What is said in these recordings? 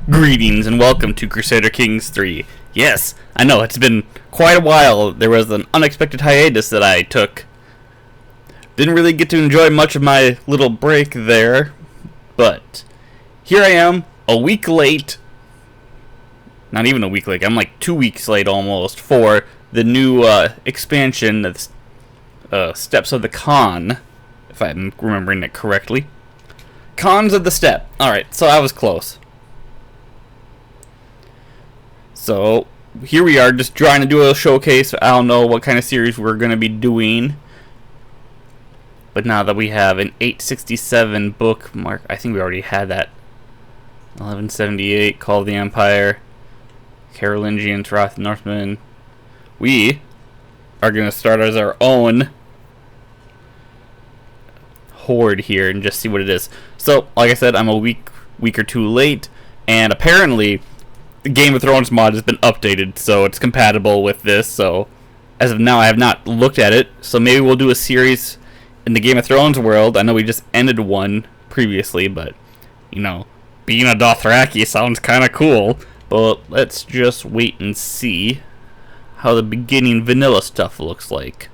Greetings and welcome to Crusader Kings 3. Yes, I know, it's been quite a while. There was an unexpected hiatus that I took. Didn't really get to enjoy much of my little break there, but here I am, a week late. Not even a week late, I'm like 2 weeks late almost for the new expansion of Steps of the Khan, if I'm remembering it correctly. Khans of the Steppe. Alright, so I was close. So, here we are, just trying to do a showcase. I don't know what kind of series we're going to be doing. But now that we have an 867 bookmark, I think we already had that. 1178, Call of the Empire, Carolingians, Wrath of Northmen. We are going to start as our own Horde here and just see what it is. So, like I said, I'm a week or two late, and apparently the Game of Thrones mod has been updated, so it's compatible with this. So as of now, I have not looked at it, so maybe we'll do a series in the Game of Thrones world. I know we just ended one previously, but you know, being a Dothraki sounds kind of cool. But let's just wait and see how the beginning vanilla stuff looks like.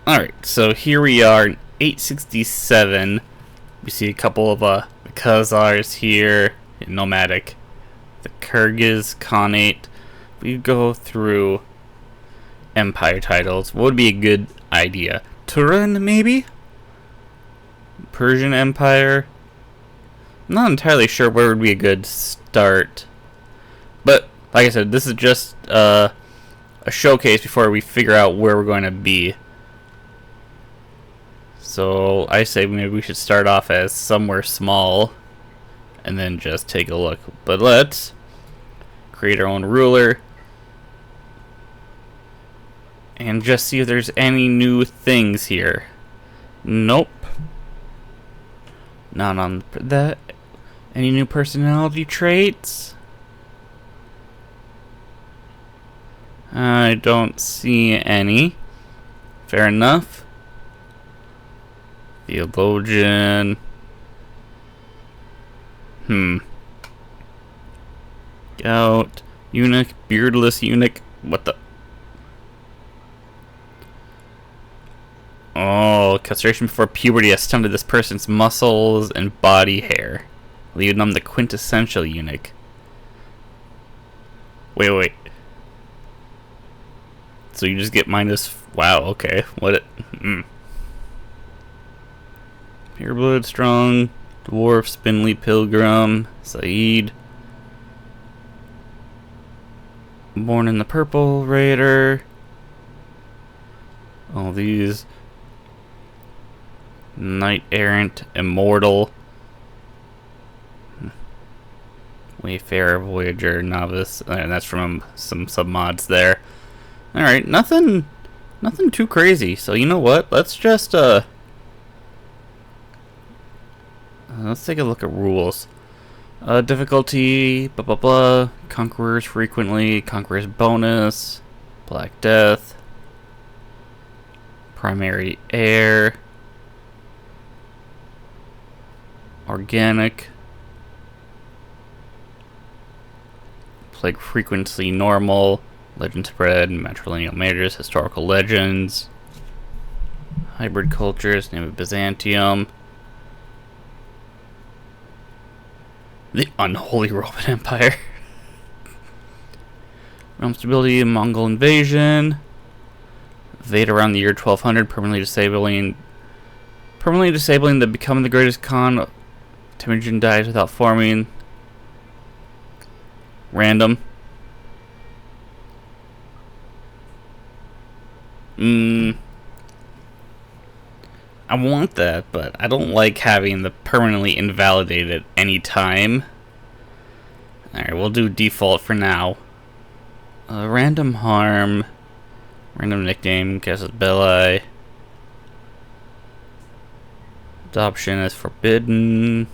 Alright, so here we are in 867. We see a couple of the Khazars here, nomadic. The Genghis Khanate. We go through empire titles. What would be a good idea? Turan, maybe? Persian Empire? I'm not entirely sure where would be a good start. But, like I said, this is just a showcase before we figure out where we're going to be. So, I say maybe we should start off as somewhere small and then just take a look. But let's create our own ruler and just see if there's any new things here. Nope. Not on that. Any new personality traits? I don't see any. Fair enough. Theologian. Gout. Eunuch. Beardless eunuch. What the? Oh, castration before puberty has stunted this person's muscles and body hair, leaving them the quintessential eunuch. Wait. So you just get minus... Wow, okay. What? Pureblood, strong, dwarf, spindly, pilgrim, Saeed. Born in the Purple Raider. All these. Knight Errant, Immortal. Wayfarer, Voyager, Novice. And that's from some submods there. Alright, nothing too crazy. So you know what? Let's just let's take a look at rules. Difficulty, blah blah blah. Conquerors frequently, Conquerors bonus, Black Death, Primary Air, Organic, Plague frequency normal, Legend spread, matrilineal majors, historical legends, hybrid cultures, name of Byzantium. The unholy Roman Empire. Realm stability, Mongol invasion. Invade around the year 1200, permanently disabling the becoming the greatest Khan. Temujin dies without forming. Random. I want that, but I don't like having the permanently invalidate at any time. Alright, we'll do default for now. Random harm. Random nickname, Casus Belli. Adoption is forbidden.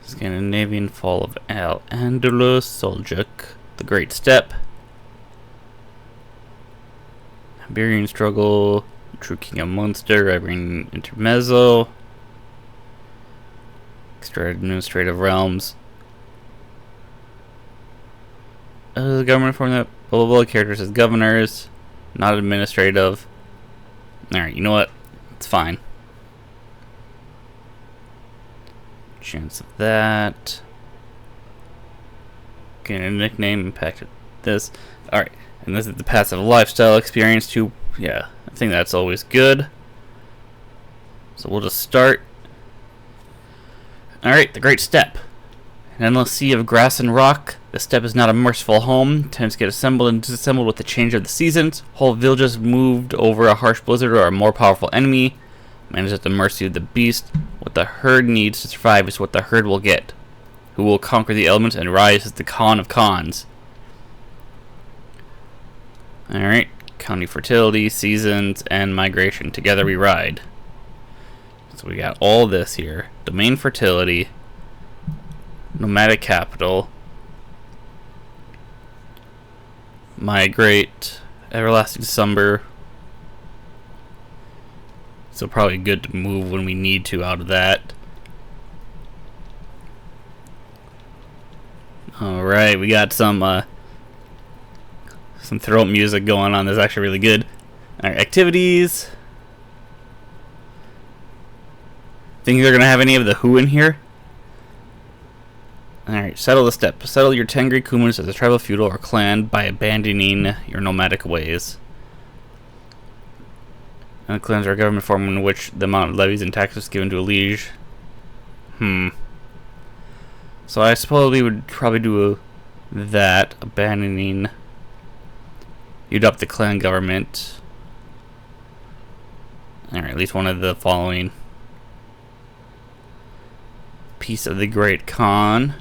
Scandinavian fall of Al-Andalus, Soljuk, the Great Steppe. Iberian struggle, True King of Munster, Iberian Intermezzo. Extra administrative realms. The government form that blah blah blah characters as governors, not administrative. Alright, you know what? It's fine. Chance of that. Getting a nickname impacted this. Alright, and this is the passive lifestyle experience too. Yeah, I think that's always good. So we'll just start. Alright, the Great Steppe. An endless sea of grass and rock. The steppe is not a merciful home. Tents get assembled and disassembled with the change of the seasons. Whole villages moved over a harsh blizzard or a more powerful enemy. Man is at the mercy of the beast. What the herd needs to survive is what the herd will get. Who will conquer the elements and rise as the Khan of Khans. Alright. County fertility, seasons, and migration. Together we ride. So we got all this here. Domain fertility. Nomadic capital. Migrate. Everlasting slumber. So probably good to move when we need to out of that. Alright, we got some throat music going on. That's actually really good. Alright, activities. Think they're gonna have any of the Who in here? Alright, settle the steppe. Settle your Tengri Kumans as a tribal, feudal, or clan by abandoning your nomadic ways. And clans are a government form in which the amount of levies and taxes is given to a liege. So I suppose we would probably do that. Abandoning. You'd up the clan government. Alright, at least one of the following. Peace of the Great Khan.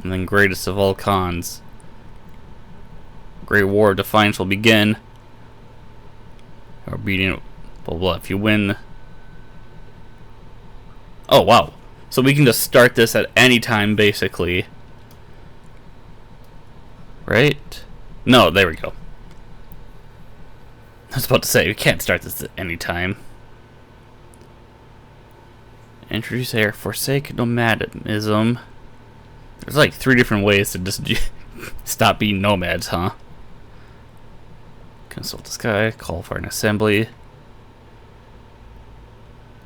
And then greatest of all Khans. Great War of Defiance will begin. Or beating blah blah. If you win. Oh wow. So we can just start this at any time basically. Right? No, there we go. I was about to say we can't start this at any time. Introduce air, forsake nomadism. There's like 3 different ways to just stop being nomads, huh? Consult the sky, call for an assembly.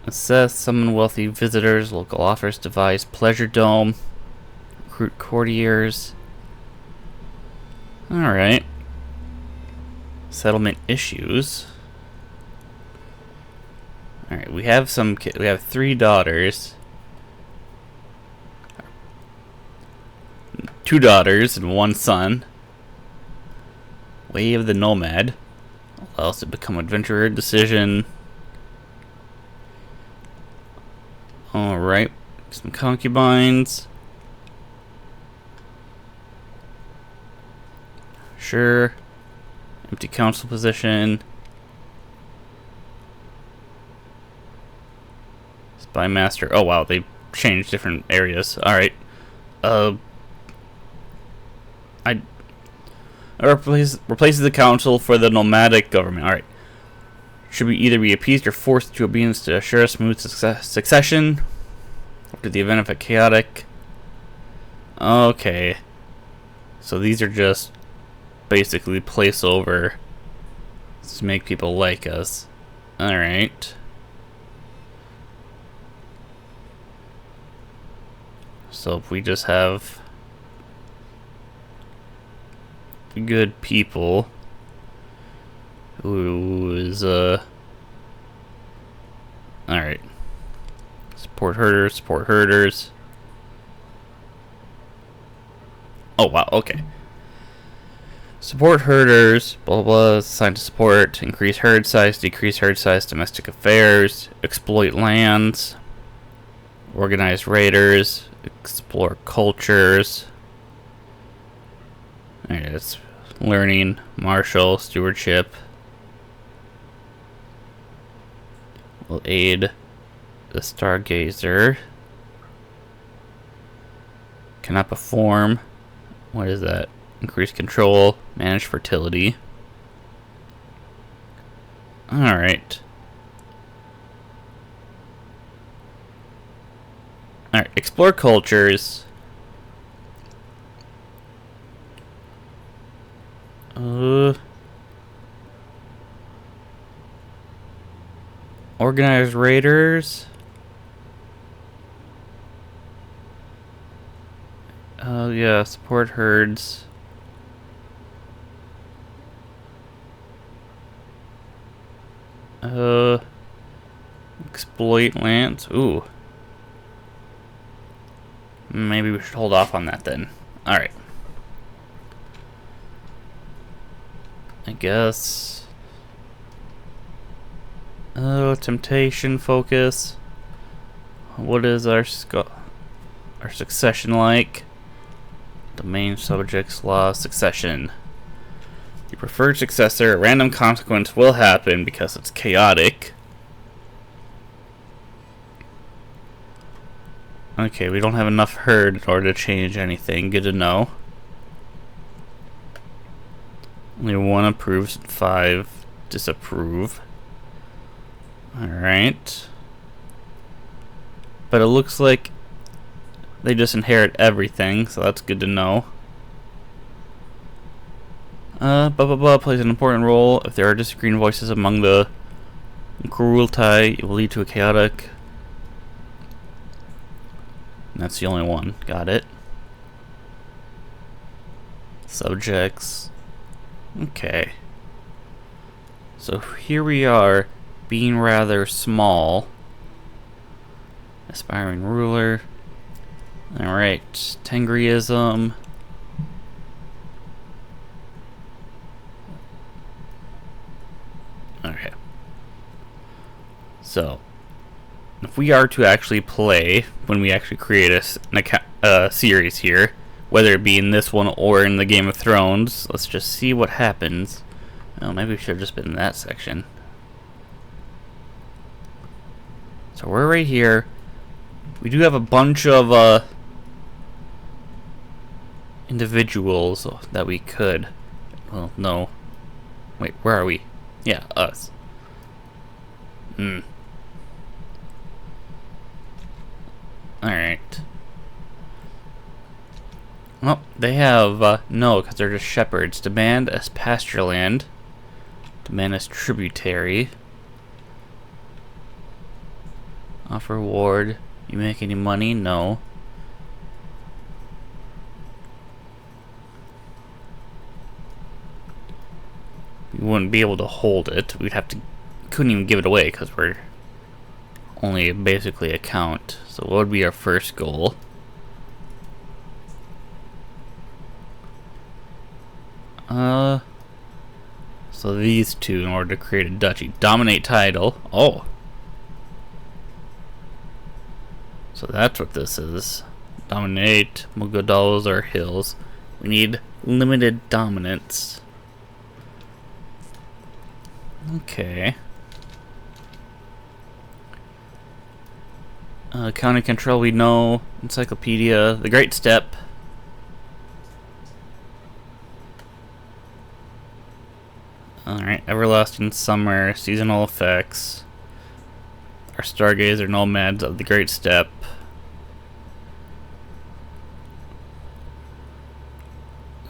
Assess, summon wealthy visitors, local offers, devise pleasure dome. Recruit courtiers. Alright. Settlement issues. Alright, we have some we have 3 daughters. 2 daughters and 1 son. Way of the Nomad. Allows to become adventurer. Decision. Alright. Some concubines. Sure. Empty council position. Spy master. Oh wow, they changed different areas. Alright. Replaces the council for the nomadic government. Alright. Should we either be appeased or forced to obedience to assure a smooth succession? After the event of a chaotic. Okay. So these are just basically placeover to make people like us. Alright. So if we just have good people who is alright. Support herders. Oh wow, okay. Support herders, blah blah, assigned to support, increase herd size, decrease herd size, domestic affairs, exploit lands, organize raiders, explore cultures. Alright, it's learning, martial, stewardship. Will aid the stargazer. Cannot perform. What is that? Increase control, manage fertility. Alright. Alright, explore cultures. Organize raiders. Yeah, support herds. Exploit lands. Ooh. Maybe we should hold off on that then. Alright. I guess. Oh, temptation, focus. What is our succession like? Domain, subjects, law, succession. Your preferred successor, a random consequence will happen because it's chaotic. Okay, we don't have enough herd in order to change anything. Good to know. Only 1 approves and 5 disapprove. Alright. But it looks like they just inherit everything, so that's good to know. Plays an important role. If there are disagreeing voices among the Cruelty, it will lead to a chaotic. And that's the only one. Got it. Subjects. Okay. So here we are, being rather small. Aspiring ruler. Alright, Tengriism. Okay. So, if we are to actually play, when we actually create a series here, whether it be in this one or in the Game of Thrones, let's just see what happens. Oh, maybe we should have just been in that section. So we're right here. We do have a bunch of individuals that we could. Well, no. Wait, where are we? Yeah, us. Alright. Well, they have, no, because they're just shepherds. Demand as pasture land. Demand as tributary. Offer reward. You make any money? No. We wouldn't be able to hold it. We'd have to... Couldn't even give it away because we're only basically a count. So what would be our first goal? So these two in order to create a duchy. Dominate title. Oh. So that's what this is. Dominate. Mugadols or hills. We need limited dominance. Okay. County control we know. Encyclopedia. The Great Step. Alright, Everlasting Summer, Seasonal Effects. Our Stargazer Nomads of the Great Step.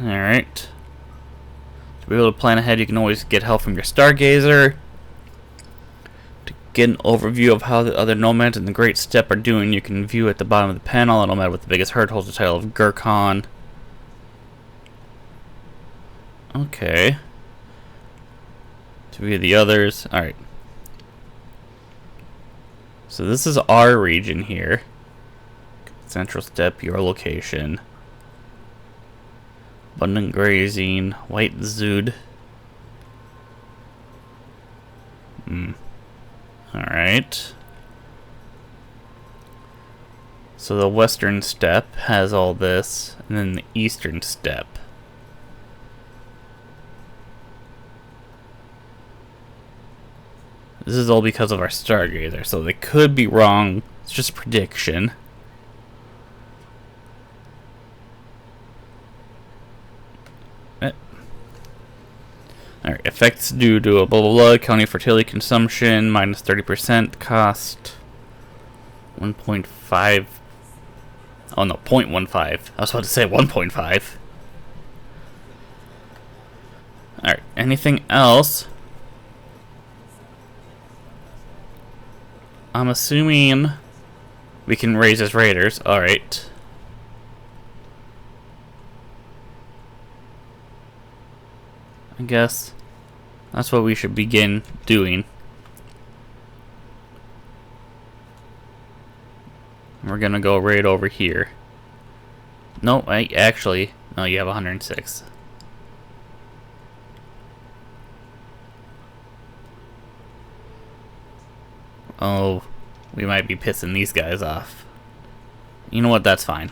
Alright. To be able to plan ahead, you can always get help from your Stargazer. To get an overview of how the other Nomads in the Great Step are doing, you can view at the bottom of the panel. A Nomad with the biggest herd holds the title of Gurkhan. Okay. To view the others. Alright. So this is our region here. Central Steppe, your location. Abundant grazing. White Zood. Alright. So the Western Steppe has all this. And then the Eastern Steppe. This is all because of our Stargazer, so they could be wrong. It's just a prediction. Alright, effects due to a blah blah blah. County fertility consumption, minus 30%. Cost 1.5 Oh no, 0.15. I was about to say 1.5. Alright, anything else? I'm assuming we can raise as raiders. Alright. I guess that's what we should begin doing. We're gonna go right over here. No, actually, no, you have 106. Oh, we might be pissing these guys off. You know what? That's fine.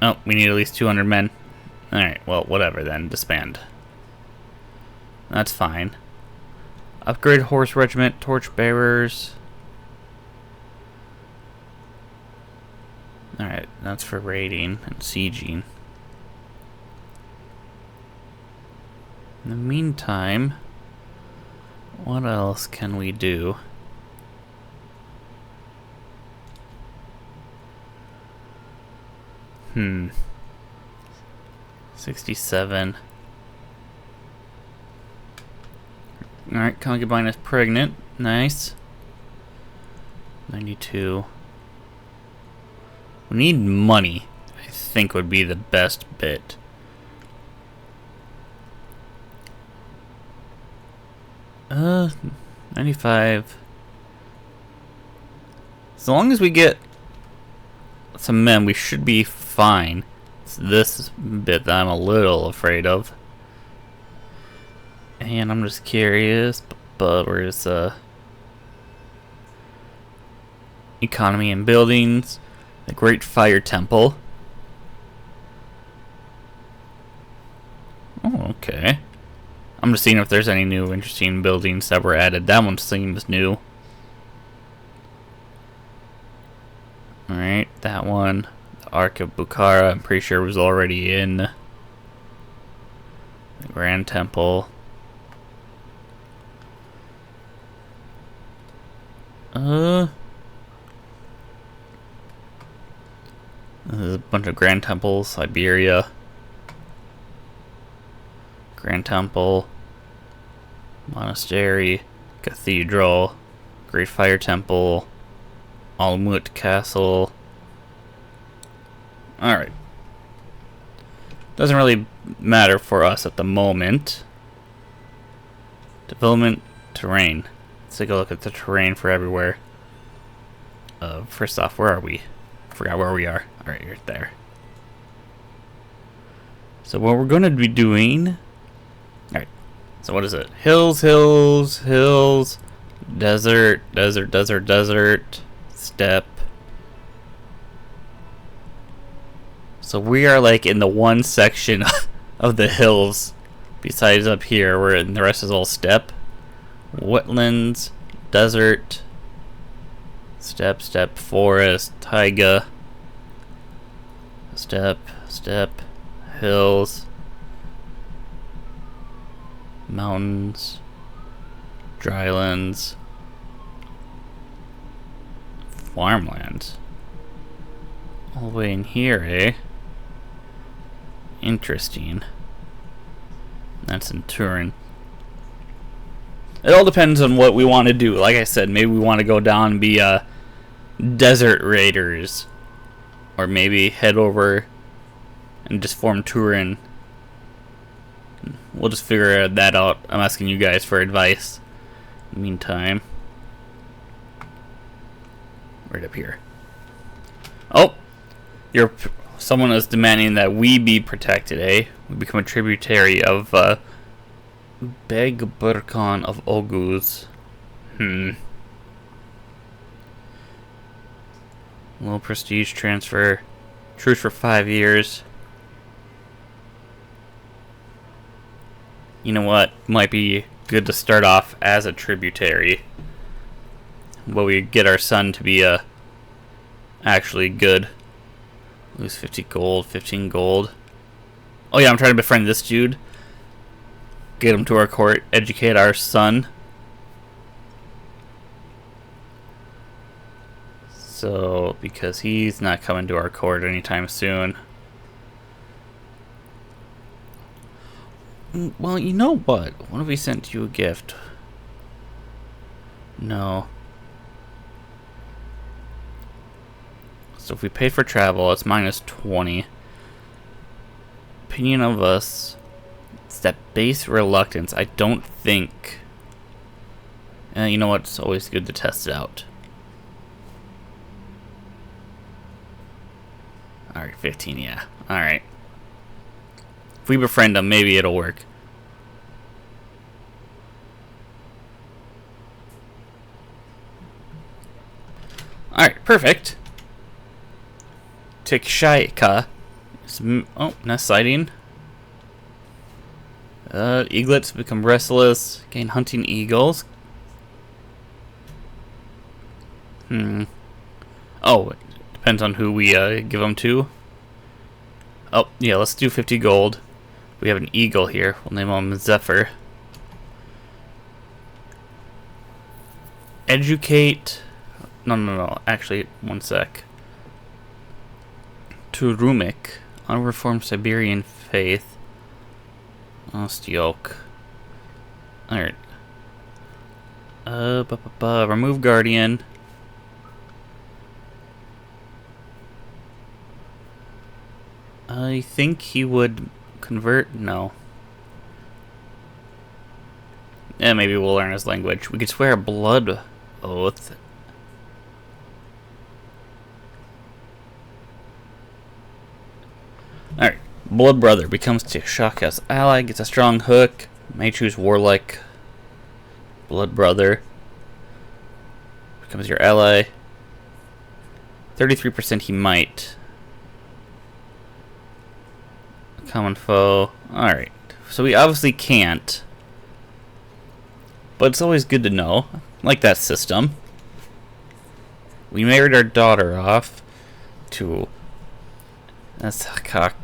Oh, we need at least 200 men. Alright, well, whatever then. Disband. That's fine. Upgrade horse regiment, torch bearers. Alright, that's for raiding and sieging. In the meantime, what else can we do? 67. Alright, concubine is pregnant. Nice. 92. We need money, I think would be the best bit. Uh, 95. As long as we get some men, we should be fine. It's this bit that I'm a little afraid of. And I'm just curious, but where's economy and buildings? The Great Fire Temple. Oh, okay. I'm just seeing if there's any new interesting buildings that were added. That one seems new. Alright, that one. The Ark of Bukhara, I'm pretty sure was already in the Grand Temple. There's a bunch of Grand Temples. Siberia. Grand Temple. Monastery. Cathedral. Great Fire Temple. Almut Castle. Alright. Doesn't really matter for us at the moment. Development terrain. Let's take a look at the terrain for everywhere. First off, where are we? I forgot where we are. Alright, you're there. So what we're going to be doing... Alright, so what is it? Hills, hills, hills, desert, desert, desert, desert, steppe. So we are like in the one section of the hills, besides up here, where the rest is all steppe. Wetlands, desert, steppe, steppe, forest, taiga, steppe, steppe, hills, mountains, drylands, farmlands. All the way in here, eh? Interesting. That's in Turin. It all depends on what we want to do. Like I said, maybe we want to go down and be desert raiders. Or maybe head over and just form Turin. We'll just figure that out. I'm asking you guys for advice. In the meantime. Right up here. Oh! Someone is demanding that we be protected, eh? We become a tributary of Beg Burkhan of Oguz. Low prestige transfer. Truce for 5 years. You know what? Might be good to start off as a tributary. But we get our son to be actually good. Lose 50 gold, 15 gold. Oh yeah, I'm trying to befriend this dude. Get him to our court, educate our son. So, because he's not coming to our court anytime soon. Well, you know what? What if we sent you a gift? No. So if we pay for travel, it's minus 20. Opinion of us. It's that base reluctance. I don't think... you know what? It's always good to test it out. Alright, 15, yeah. Alright. If we befriend them, maybe it'll work. Alright, perfect. Take Shaika. Oh, nest sighting. Eaglets become restless. Gain hunting eagles. Oh, it depends on who we give them to. Oh, yeah, let's do 50 gold. We have an eagle here. We'll name him Zephyr. Educate. No. Actually, one sec. Turumik. Unreformed Siberian faith. Ostyoke. Alright. Remove Guardian. I think he would convert. No. Yeah, maybe we'll learn his language. We could swear a blood oath. Alright. Blood Brother becomes Shaka's ally, gets a strong hook. May choose Warlike. Blood Brother becomes your ally. 33% he might. Common foe. Alright. So we obviously can't. But it's always good to know. I like that system. We married our daughter off to... That's a cock.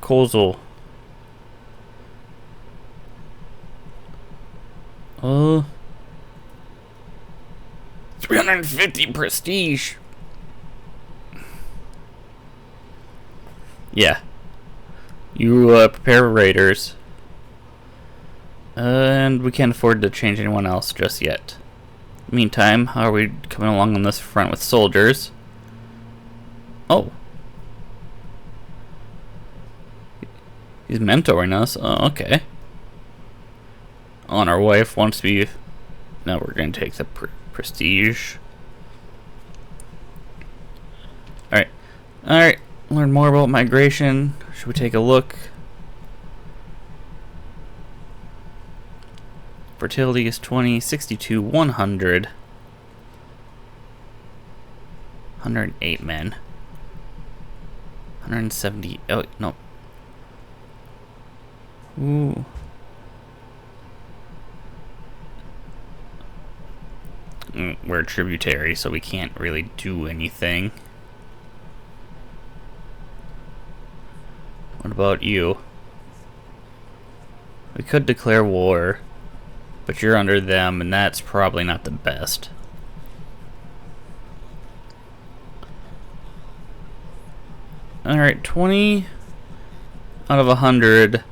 Kozel. 350 prestige. Yeah. You prepare raiders. And we can't afford to change anyone else just yet. Meantime, how are we coming along on this front with soldiers? Oh. He's mentoring us. Oh, okay. On our wife wants to be... Now we're going to take the prestige. Alright. Alright. Learn more about migration. Should we take a look? Fertility is 20, 62, 100. 108 men. 170. Oh, no. Ooh. We're tributary, so we can't really do anything. What about you? We could declare war. But you're under them, and that's probably not the best. Alright, 20 out of 100.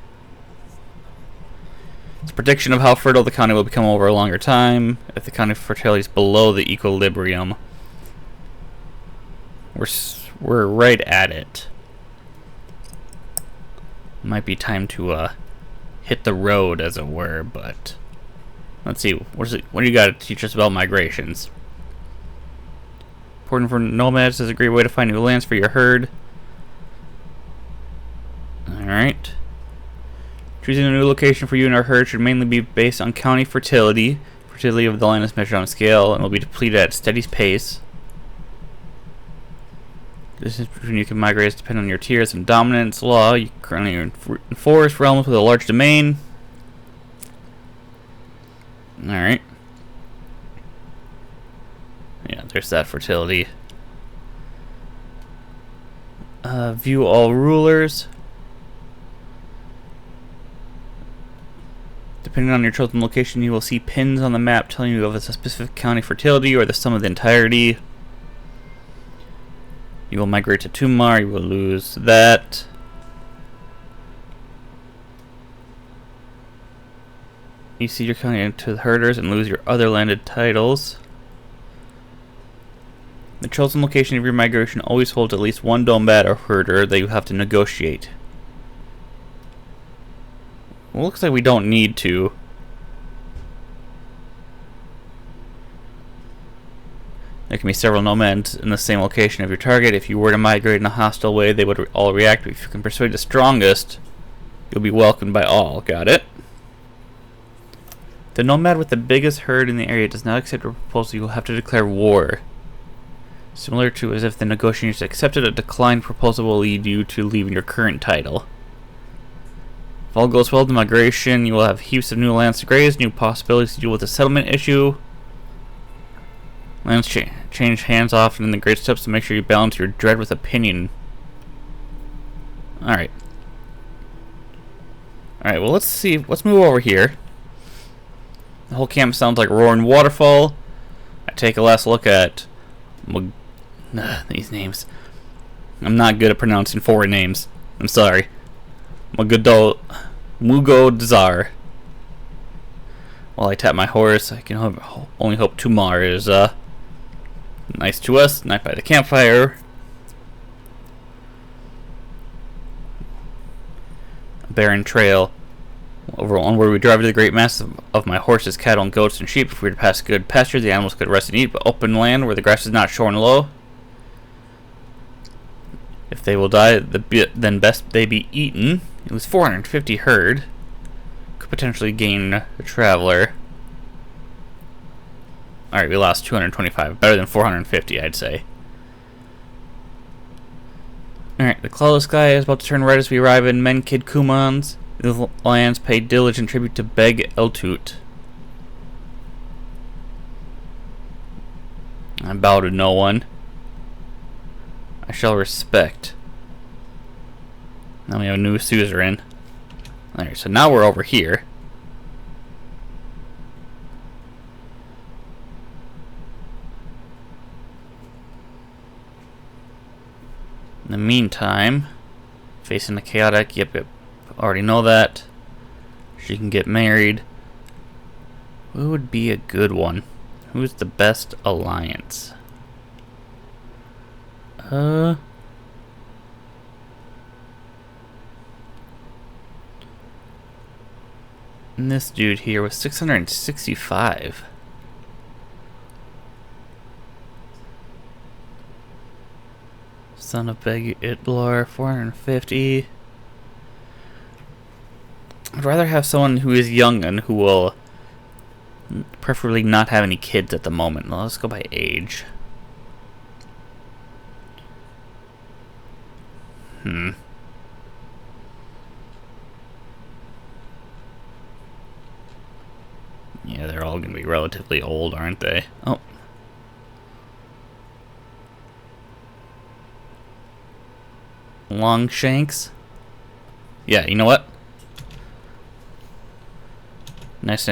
It's a prediction of how fertile the county will become over a longer time. If the county fertility is below the equilibrium, we're right at it. Might be time to hit the road, as it were, but... Let's see, what do you got to teach us about migrations? Important for nomads is a great way to find new lands for your herd. Alright. Choosing a new location for you and our herd should mainly be based on county fertility. Fertility of the land is measured on a scale and will be depleted at a steady pace. Distance between you can migrate depending on your tiers and dominance law. You currently are in forest realms with a large domain. Alright. Yeah, there's that fertility. View all rulers. Depending on your chosen location, you will see pins on the map telling you of a specific county fertility or the sum of the entirety. You will migrate to Tumar, you will lose that. You cede your county to the herders and lose your other landed titles. The chosen location of your migration always holds at least one nomad or herder that you have to negotiate. Well, looks like we don't need to. There can be several nomads in the same location of your target. If you were to migrate in a hostile way, they would all react. But if you can persuade the strongest, you'll be welcomed by all. Got it? The nomad with the biggest herd in the area does not accept your proposal. You will have to declare war. Similar to as if the negotiators accepted a declined proposal will lead you to leaving your current title. If all goes well with the migration, you will have heaps of new lands to graze, new possibilities to deal with the settlement issue. Lands change hands often in the great steps to make sure you balance your dread with opinion. Alright. Alright, well let's move over here. The whole camp sounds like a roaring waterfall. I take a last look at these names. I'm not good at pronouncing foreign names. I'm sorry. Mugodazar. While I tap my horse, I can only hope Tumar is nice to us. Night by the campfire. A barren trail. Over onward we drive to the great mass of my horses, cattle, and goats and sheep. If we were to pass good pasture, the animals could rest and eat, but open land where the grass is not shorn low. If they will die, then best they be eaten. It was 450 herd. Could potentially gain a traveler. Alright, we lost 225. Better than 450, I'd say. Alright, the cloudless sky is about to turn red as we arrive in Menkid Kumans. The lands pay diligent tribute to Beg Eltut. I bow to no one. I shall respect. Now we have a new suzerain. Alright, so now we're over here. In the meantime, facing the chaotic, yep, already know that. She can get married. Who would be a good one? Who's the best alliance? And this dude here was 665. Son of Beg Itlar, 450. I'd rather have someone who is young and who will preferably not have any kids at the moment. Well, let's go by age. Yeah, they're all going to be relatively old, aren't they? Oh. Longshanks? Yeah, you know what? Nice.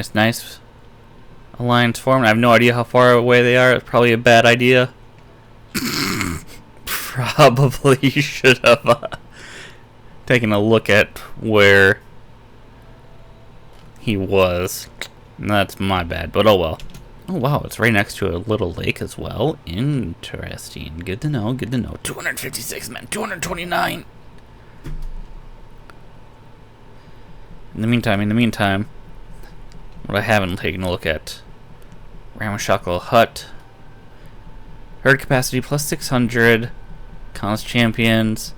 Alliance formed. I have no idea how far away they are. It's probably a bad idea. Probably should have taken a look at where he was. That's my bad, but oh well. Oh wow, it's right next to a little lake as well. Interesting. Good to know, 256 men, 229. In the meantime, what I haven't taken a look at. Ramashakal Hut. Herd capacity plus 600. Khan's champions.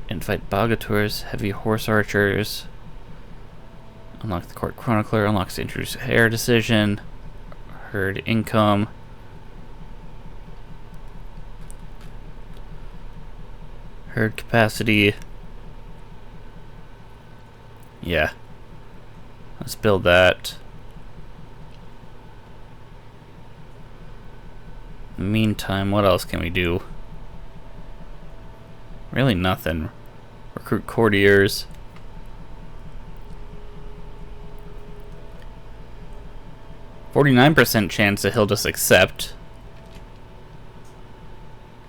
Invite Bogators. Heavy horse archers. Unlock the court chronicler. Unlocks the introduce heir decision. Herd income. Herd capacity. Yeah. Let's build that. Meantime, what else can we do? Really nothing. Recruit courtiers. 49% chance that he'll just accept.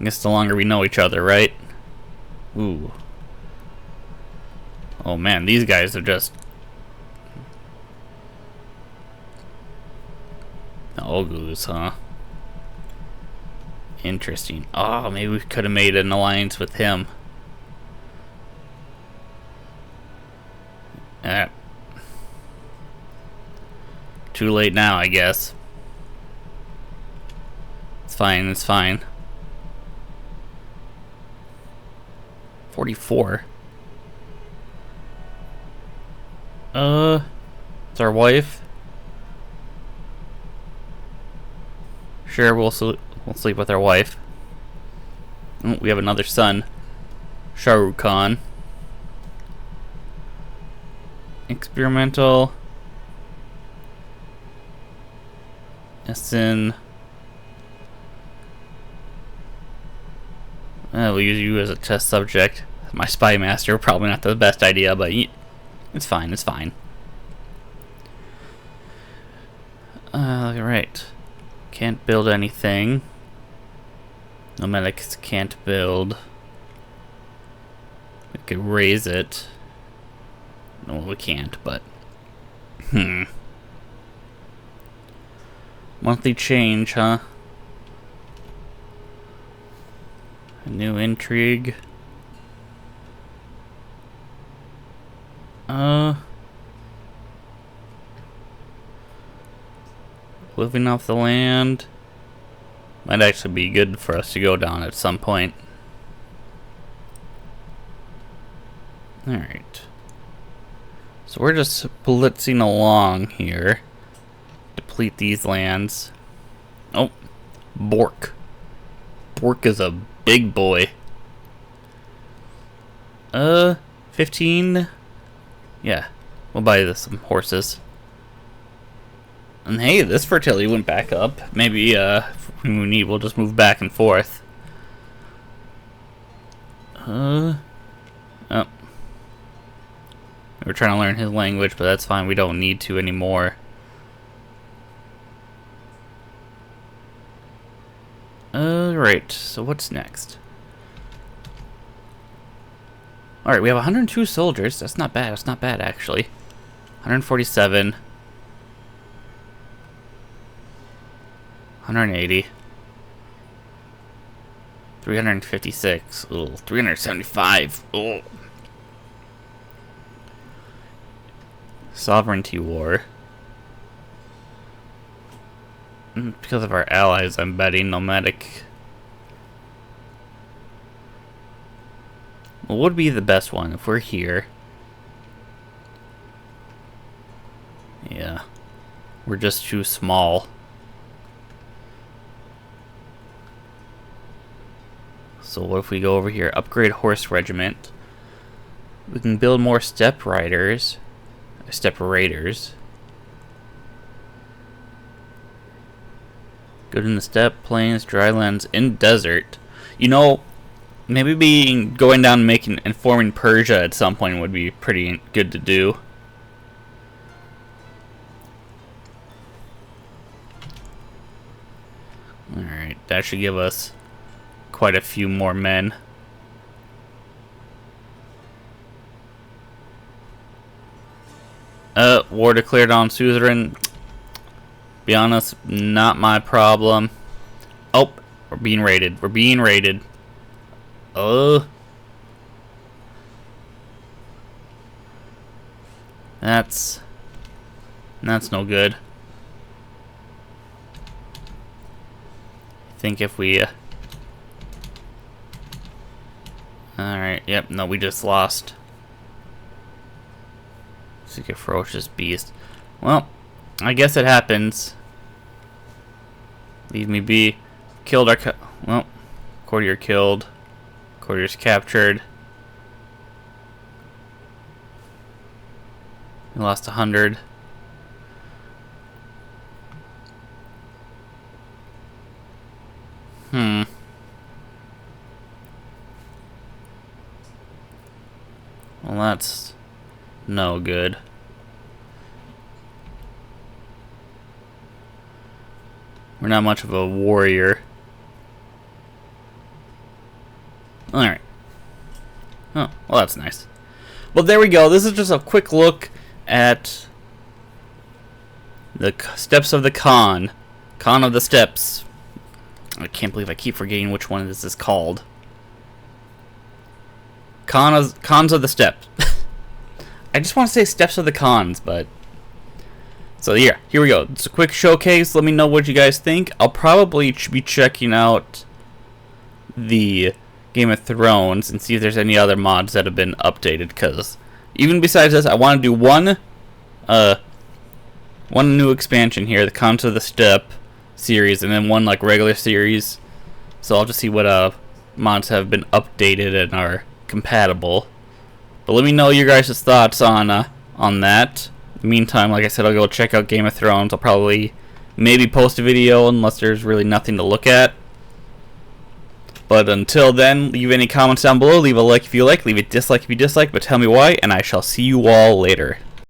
I guess the longer we know each other, right? Ooh. Oh man, these guys are just... Oghuz, huh? Interesting. Oh, maybe we could have made an alliance with him. Too late now, I guess. It's fine, it's fine. 44. It's our wife. Sure, we'll sleep with our wife. Oh, we have another son, Shah Rukh Khan. Experimental. Essen. We'll use you as a test subject. My spy master, probably not the best idea, but it's fine, it's fine. Right. Can't build anything. Nomadics can't build. We could raise it. No, we can't, but... Monthly change, huh? A new intrigue. Living off the land. Might actually be good for us to go down at some point. Alright. So we're just blitzing along here. Deplete these lands. Oh, Bork. Bork is a big boy. 15? Yeah, we'll buy some horses. And hey, this fertility went back up. Maybe, if we need, we'll just move back and forth. Oh. We're trying to learn his language, but that's fine. We don't need to anymore. Right, so what's next? Alright, we have 102 soldiers. That's not bad. That's not bad, actually. 147. 180. 356. Ooh, 375. Ooh. Sovereignty war. Because of our allies, I'm betting nomadic. What would be the best one if we're here? Yeah. We're just too small. So what if we go over here? Upgrade horse regiment. We can build more steppe riders. Steppe raiders. Good in the steppe, plains, drylands, in desert. You know, maybe going down and forming Persia at some point would be pretty good to do. Alright, that should give us quite a few more men. War declared on suzerain. Be honest, not my problem. Oh, we're being raided. We're being raided. That's no good. I think if we alright, yep, no, we just lost. Seek a ferocious beast. Well, I guess it happens. Leave me be. Killed our well, courtier killed. Courtier's captured. We lost 100. Well, that's no good. We're not much of a warrior. Alright. Oh, well, that's nice. Well, there we go. This is just a quick look at the steps of the Khan. Khan of the Steps. I can't believe I keep forgetting which one this is called. Khans of the Steps. I just want to say Steps of the Khans, but... So yeah, here we go. It's a quick showcase. Let me know what you guys think. I'll probably be checking out the Game of Thrones and see if there's any other mods that have been updated, because even besides this, I want to do one new expansion here, the Khans of the Steppe series, and then one like regular series. So I'll just see what mods have been updated and are compatible. But let me know your guys' thoughts on that. In the meantime, like I said, I'll go check out Game of Thrones. I'll probably maybe post a video unless there's really nothing to look at. But until then, leave any comments down below. Leave a like if you like, leave a dislike if you dislike, but tell me why, and I shall see you all later.